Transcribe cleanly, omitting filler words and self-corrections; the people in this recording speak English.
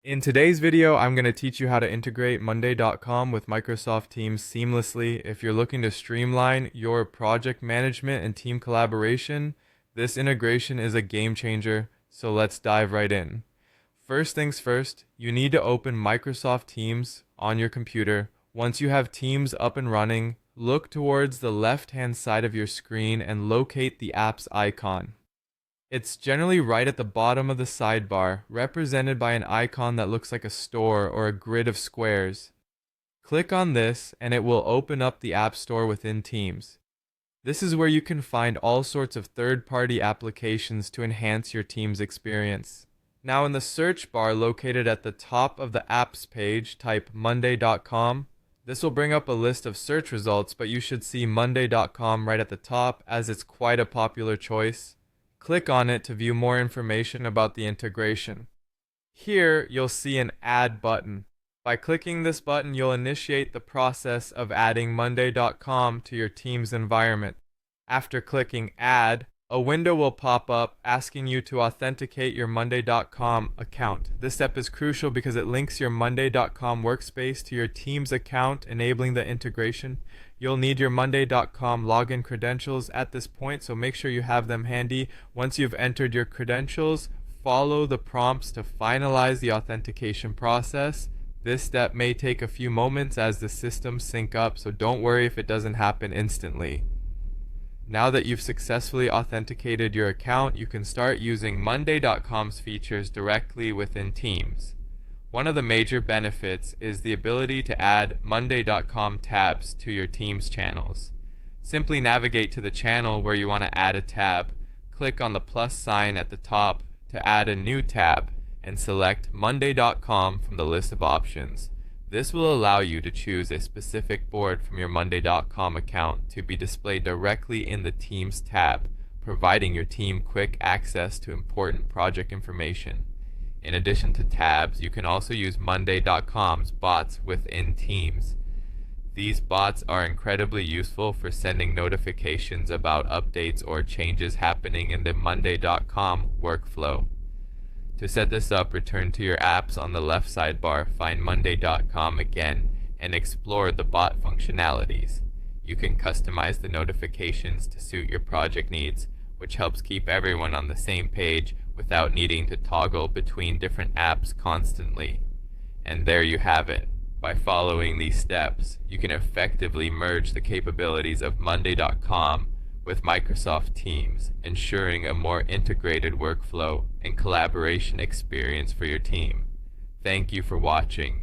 In today's video, I'm going to teach you how to integrate Monday.com with Microsoft Teams seamlessly. If you're looking to streamline your project management and team collaboration, this integration is a game changer, so let's dive right in. First things first, you need to open Microsoft Teams on your computer. Once you have Teams up and running, look towards the left-hand side of your screen and locate the app's icon. It's generally right at the bottom of the sidebar, represented by an icon that looks like a store or a grid of squares. Click on this and it will open up the App Store within Teams. This is where you can find all sorts of third-party applications to enhance your team's experience. Now in the search bar located at the top of the apps page, type monday.com. This will bring up a list of search results, but you should see monday.com right at the top as it's quite a popular choice. Click on it to view more information about the integration. Here, you'll see an Add button. By clicking this button, you'll initiate the process of adding monday.com to your team's environment. After clicking Add, a window will pop up asking you to authenticate your monday.com account. This step is crucial because it links your monday.com workspace to your team's account, enabling the integration. You'll need your monday.com login credentials at this point, so make sure you have them handy. Once you've entered your credentials, follow the prompts to finalize the authentication process. This step may take a few moments as the systems sync up, so don't worry if it doesn't happen instantly. Now that you've successfully authenticated your account, you can start using monday.com's features directly within Teams. One of the major benefits is the ability to add monday.com tabs to your Teams channels. Simply navigate to the channel where you want to add a tab, click on the plus sign at the top to add a new tab, and select monday.com from the list of options. This will allow you to choose a specific board from your monday.com account to be displayed directly in the Teams tab, providing your team quick access to important project information. In addition to tabs, you can also use monday.com's bots within Teams. These bots are incredibly useful for sending notifications about updates or changes happening in the monday.com workflow. To set this up, return to your apps on the left sidebar, find monday.com again, and explore the bot functionalities. You can customize the notifications to suit your project needs, which helps keep everyone on the same page without needing to toggle between different apps constantly. And there you have it. By following these steps, you can effectively merge the capabilities of monday.com with Microsoft Teams, ensuring a more integrated workflow and collaboration experience for your team. Thank you for watching.